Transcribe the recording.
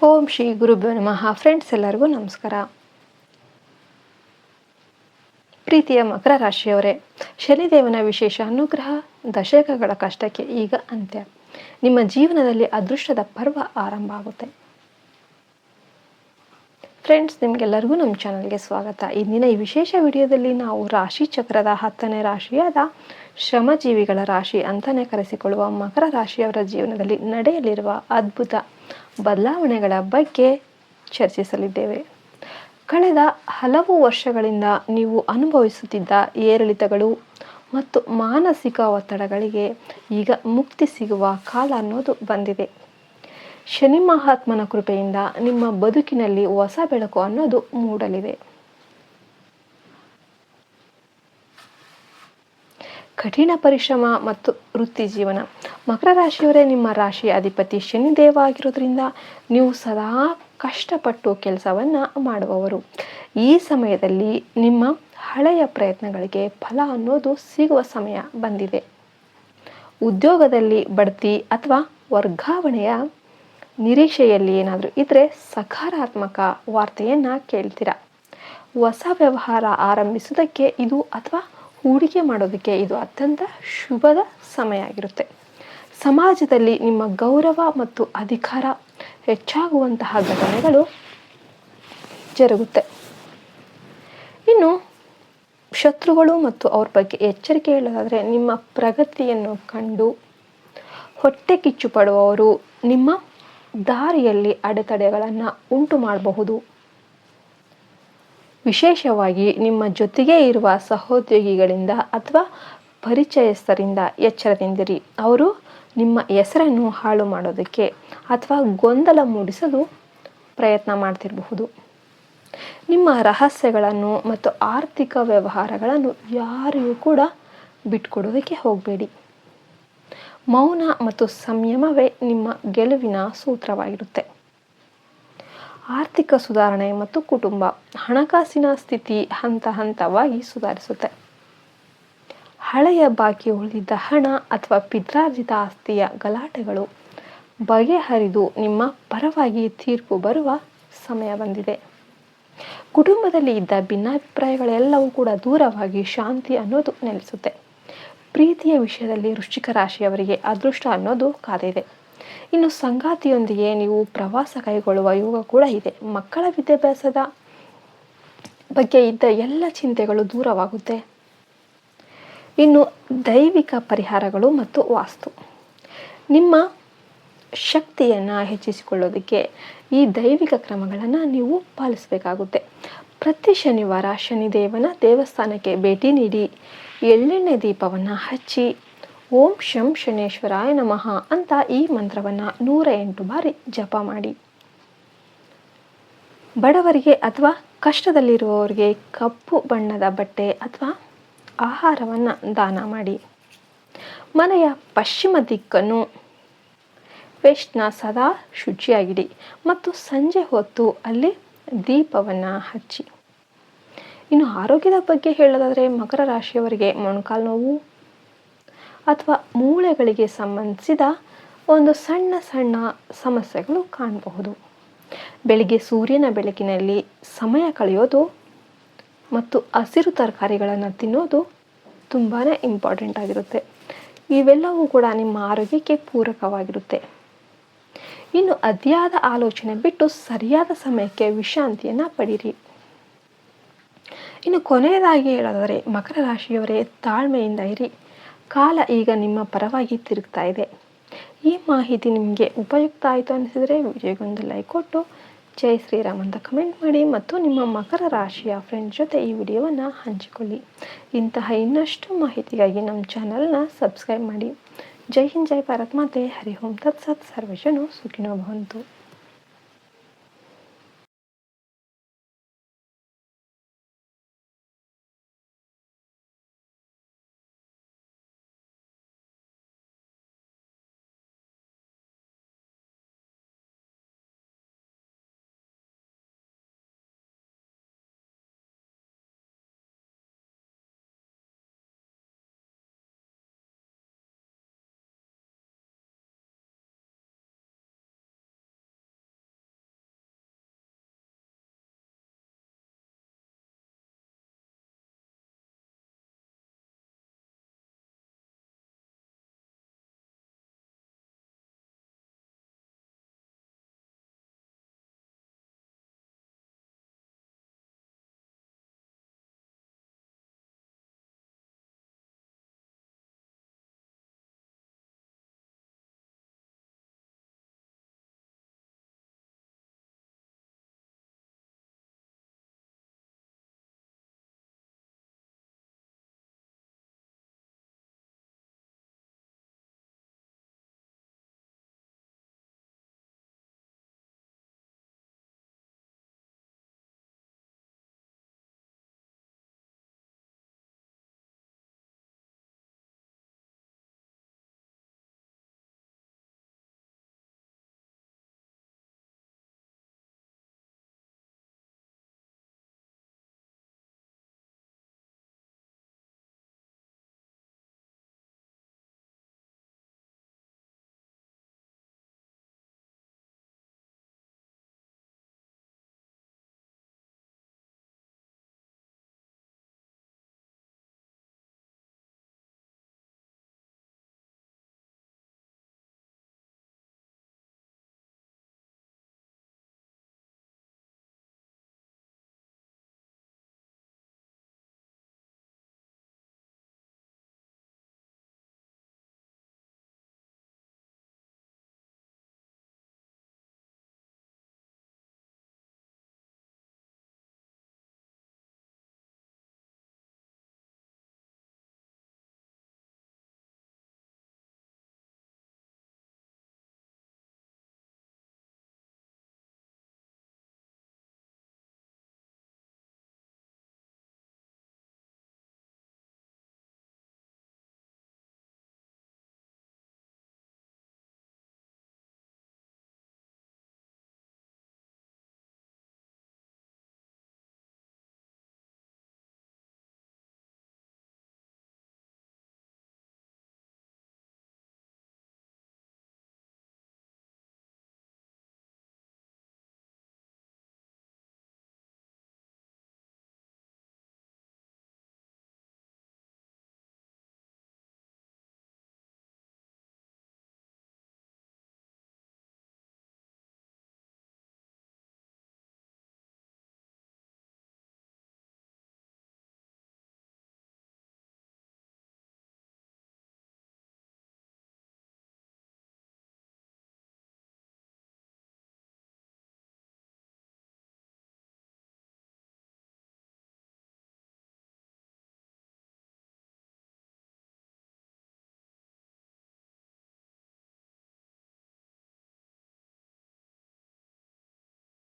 ಓಂ ಶ್ರೀ ಗುರುಭ್ಯೋ ನಮಃ. ಫ್ರೆಂಡ್ಸ್, ಎಲ್ಲರಿಗೂ ನಮಸ್ಕಾರ. ಪ್ರೀತಿಯ ಮಕರ ರಾಶಿಯವರೇ, ಶನಿದೇವನ ವಿಶೇಷ ಅನುಗ್ರಹ, ದಶಕಗಳ ಕಷ್ಟಕ್ಕೆ ಈಗ ಅಂತ್ಯ. ನಿಮ್ಮ ಜೀವನದಲ್ಲಿ ಅದೃಷ್ಟದ ಪರ್ವ ಆರಂಭ ಆಗುತ್ತೆ. ಫ್ರೆಂಡ್ಸ್, ನಿಮಗೆಲ್ಲರಿಗೂ ನಮ್ಮ ಚಾನಲ್ಗೆ ಸ್ವಾಗತ. ಇಂದಿನ ಈ ವಿಶೇಷ ವಿಡಿಯೋದಲ್ಲಿ ನಾವು ರಾಶಿ ಚಕ್ರದ 10ನೇ ರಾಶಿಯಾದ ಶ್ರಮಜೀವಿಗಳ ರಾಶಿ ಅಂತಲೇ ಕರೆಸಿಕೊಳ್ಳುವ ಮಕರ ರಾಶಿಯವರ ಜೀವನದಲ್ಲಿ ನಡೆಯಲಿರುವ ಅದ್ಭುತ ಬದಲಾವಣೆಗಳ ಬಗ್ಗೆ ಚರ್ಚಿಸಲಿದ್ದೇವೆ. ಕಳೆದ ಹಲವು ವರ್ಷಗಳಿಂದ ನೀವು ಅನುಭವಿಸುತ್ತಿದ್ದ ಏರಿಳಿತಗಳು ಮತ್ತು ಮಾನಸಿಕ ಒತ್ತಡಗಳಿಗೆ ಈಗ ಮುಕ್ತಿ ಸಿಗುವ ಕಾಲ ಅನ್ನೋದು ಬಂದಿದೆ. ಶನಿ ಮಹಾತ್ಮನ ಕೃಪೆಯಿಂದ ನಿಮ್ಮ ಬದುಕಿನಲ್ಲಿ ಹೊಸ ಬೆಳಕು ಅನ್ನೋದು ಮೂಡಲಿದೆ. ಕಠಿಣ ಪರಿಶ್ರಮ ಮತ್ತು ವೃತ್ತಿ ಜೀವನ. ಮಕರ ರಾಶಿಯವರೇ, ನಿಮ್ಮ ರಾಶಿಯ ಅಧಿಪತಿ ಶನಿದೇವ ಆಗಿರೋದ್ರಿಂದ ನೀವು ಸದಾ ಕಷ್ಟಪಟ್ಟು ಕೆಲಸವನ್ನು ಮಾಡುವವರು. ಈ ಸಮಯದಲ್ಲಿ ನಿಮ್ಮ ಹಳೆಯ ಪ್ರಯತ್ನಗಳಿಗೆ ಫಲ ಅನ್ನೋದು ಸಿಗುವ ಸಮಯ ಬಂದಿದೆ. ಉದ್ಯೋಗದಲ್ಲಿ ಬಡ್ತಿ ಅಥವಾ ವರ್ಗಾವಣೆಯ ನಿರೀಕ್ಷೆಯಲ್ಲಿ ಏನಾದರೂ ಇದ್ದರೆ ಸಕಾರಾತ್ಮಕ ವಾರ್ತೆಯನ್ನು ಕೇಳ್ತೀರಾ. ಹೊಸ ವ್ಯವಹಾರ ಆರಂಭಿಸೋದಕ್ಕೆ ಇದು ಅಥವಾ ಹೂಡಿಕೆ ಮಾಡೋದಕ್ಕೆ ಇದು ಅತ್ಯಂತ ಶುಭದ ಸಮಯ ಆಗಿರುತ್ತೆ. ಸಮಾಜದಲ್ಲಿ ನಿಮ್ಮ ಗೌರವ ಮತ್ತು ಅಧಿಕಾರ ಹೆಚ್ಚಾಗುವಂತಹ ಘಟನೆಗಳು ಜರುಗುತ್ತೆ. ಇನ್ನು ಶತ್ರುಗಳು ಮತ್ತು ಅವ್ರ ಬಗ್ಗೆ ಎಚ್ಚರಿಕೆ ಹೇಳೋದಾದರೆ, ನಿಮ್ಮ ಪ್ರಗತಿಯನ್ನು ಕಂಡು ಹೊಟ್ಟೆ ಕಿಚ್ಚು ಪಡುವವರು ನಿಮ್ಮ ದಾರಿಯಲ್ಲಿ ಅಡೆತಡೆಗಳನ್ನು ಉಂಟು ಮಾಡಬಹುದು. ವಿಶೇಷವಾಗಿ ನಿಮ್ಮ ಜೊತೆಗೆ ಇರುವ ಸಹೋದ್ಯೋಗಿಗಳಿಂದ ಅಥವಾ ಪರಿಚಯಸ್ಥರಿಂದ ಎಚ್ಚರದಿಂದಿರಿ. ಅವರು ನಿಮ್ಮ ಹೆಸರನ್ನು ಹಾಳು ಮಾಡೋದಕ್ಕೆ ಅಥವಾ ಗೊಂದಲ ಮೂಡಿಸಲು ಪ್ರಯತ್ನ ಮಾಡ್ತಿರಬಹುದು. ನಿಮ್ಮ ರಹಸ್ಯಗಳನ್ನು ಮತ್ತು ಆರ್ಥಿಕ ವ್ಯವಹಾರಗಳನ್ನು ಯಾರಿಗೂ ಕೂಡ ಬಿಟ್ಕೊಡೋದಕ್ಕೆ ಹೋಗಬೇಡಿ. ಮೌನ ಮತ್ತು ಸಂಯಮವೇ ನಿಮ್ಮ ಗೆಲುವಿನ ಸೂತ್ರವಾಗಿರುತ್ತೆ. ಆರ್ಥಿಕ ಸುಧಾರಣೆ ಮತ್ತು ಕುಟುಂಬ. ಹಣಕಾಸಿನ ಸ್ಥಿತಿ ಹಂತ ಹಂತವಾಗಿ ಸುಧಾರಿಸುತ್ತೆ. ಹಳೆಯ ಬಾಕಿ ಉಳಿದಿದ್ದ ಹಣ ಅಥವಾ ಪಿತ್ರಾರ್ಜಿತ ಆಸ್ತಿಯ ಗಲಾಟೆಗಳು ಬಗೆಹರಿದು ನಿಮ್ಮ ಪರವಾಗಿ ತೀರ್ಪು ಬರುವ ಸಮಯ ಬಂದಿದೆ. ಕುಟುಂಬದಲ್ಲಿ ಇದ್ದ ಭಿನ್ನಾಭಿಪ್ರಾಯಗಳೆಲ್ಲವೂ ಕೂಡ ದೂರವಾಗಿ ಶಾಂತಿ ಅನ್ನೋದು ನೆಲೆಸುತ್ತೆ. ಪ್ರೀತಿಯ ವಿಷಯದಲ್ಲಿ ವೃಶ್ಚಿಕ ರಾಶಿಯವರಿಗೆ ಅದೃಷ್ಟ ಅನ್ನೋದು ಕಾದಿದೆ. ಇನ್ನು ಸಂಗಾತಿಯೊಂದಿಗೆ ನೀವು ಪ್ರವಾಸ ಕೈಗೊಳ್ಳುವ ಯೋಗ ಕೂಡ ಇದೆ. ಮಕ್ಕಳ ವಿದ್ಯಾಭ್ಯಾಸದ ಬಗ್ಗೆ ಇದ್ದ ಎಲ್ಲ ಚಿಂತೆಗಳು ದೂರವಾಗುತ್ತೆ. ಇನ್ನು ದೈವಿಕ ಪರಿಹಾರಗಳು ಮತ್ತು ವಾಸ್ತು. ನಿಮ್ಮ ಶಕ್ತಿಯನ್ನು ಹೆಚ್ಚಿಸಿಕೊಳ್ಳೋದಕ್ಕೆ ಈ ದೈವಿಕ ಕ್ರಮಗಳನ್ನು ನೀವು ಪಾಲಿಸಬೇಕಾಗುತ್ತೆ. ಪ್ರತಿ ಶನಿವಾರ ಶನಿದೇವನ ದೇವಸ್ಥಾನಕ್ಕೆ ಭೇಟಿ ನೀಡಿ ಎಳ್ಳೆಣ್ಣೆ ದೀಪವನ್ನು ಹಚ್ಚಿ ಓಂ ಶಂ ಶನೇಶ್ವರಾಯ ನಮಃ ಅಂತ ಈ ಮಂತ್ರವನ್ನು 108 ಬಾರಿ ಜಪ ಮಾಡಿ. ಬಡವರಿಗೆ ಅಥವಾ ಕಷ್ಟದಲ್ಲಿರುವವರಿಗೆ ಕಪ್ಪು ಬಣ್ಣದ ಬಟ್ಟೆ ಅಥವಾ ಆಹಾರವನ್ನು ದಾನ ಮಾಡಿ. ಮನೆಯ ಪಶ್ಚಿಮ ದಿಕ್ಕನ್ನು ವೆಸ್ಟ್ನ ಸದಾ ಶುಚಿಯಾಗಿಡಿ ಮತ್ತು ಸಂಜೆ ಹೊತ್ತು ಅಲ್ಲಿ ದೀಪವನ್ನು ಹಚ್ಚಿ. ಇನ್ನು ಆರೋಗ್ಯದ ಬಗ್ಗೆ ಹೇಳೋದಾದರೆ, ಮಕರ ರಾಶಿಯವರಿಗೆ ಮೊಣಕಾಲು ನೋವು ಅಥವಾ ಮೂಳೆಗಳಿಗೆ ಸಂಬಂಧಿಸಿದ ಒಂದು ಸಣ್ಣ ಸಣ್ಣ ಸಮಸ್ಯೆಗಳು ಕಾಣಬಹುದು. ಬೆಳಿಗ್ಗೆ ಸೂರ್ಯನ ಬೆಳಕಿನಲ್ಲಿ ಸಮಯ ಕಳೆಯೋದು ಮತ್ತು ಹಸಿರು ತರಕಾರಿಗಳನ್ನು ತಿನ್ನೋದು ತುಂಬಾ ಇಂಪಾರ್ಟೆಂಟ್ ಆಗಿರುತ್ತೆ. ಇವೆಲ್ಲವೂ ಕೂಡ ನಿಮ್ಮ ಆರೋಗ್ಯಕ್ಕೆ ಪೂರಕವಾಗಿರುತ್ತೆ. ಇನ್ನು ಅತಿಯಾದ ಆಲೋಚನೆ ಬಿಟ್ಟು ಸರಿಯಾದ ಸಮಯಕ್ಕೆ ವಿಶ್ರಾಂತಿಯನ್ನು ಪಡೀರಿ. ಇನ್ನು ಕೊನೆಯದಾಗಿ ಹೇಳೋದಾದರೆ, ಮಕರ ರಾಶಿಯವರೇ, ತಾಳ್ಮೆಯಿಂದ ಇರಿ. ಕಾಲ ಈಗ ನಿಮ್ಮ ಪರವಾಗಿ ತಿರುಗ್ತಾ ಇದೆ. ಈ ಮಾಹಿತಿ ನಿಮಗೆ ಉಪಯುಕ್ತ ಆಯಿತು ಅನಿಸಿದರೆ ವಿಡಿಯೋಗೊಂದು ಲೈಕ್ ಕೊಟ್ಟು ಜೈ ಶ್ರೀರಾಮ್ ಅಂತ ಕಮೆಂಟ್ ಮಾಡಿ ಮತ್ತು ನಿಮ್ಮ ಮಕರ ರಾಶಿಯ ಫ್ರೆಂಡ್ಸ್ ಜೊತೆ ಈ ವಿಡಿಯೋವನ್ನು ಹಂಚಿಕೊಳ್ಳಿ. ಇಂತಹ ಇನ್ನಷ್ಟು ಮಾಹಿತಿಗಾಗಿ ನಮ್ಮ ಚಾನಲ್ನ ಸಬ್ಸ್ಕ್ರೈಬ್ ಮಾಡಿ. ಜೈ ಹಿಂದ್, ಜೈ ಭಾರತ್ ಮಾತೆ, ಹರಿ ಓಂ ತತ್ಸತ್, ಸರ್ವೇ ಜನ ಸುಖಿನೋ ಭವಂತು.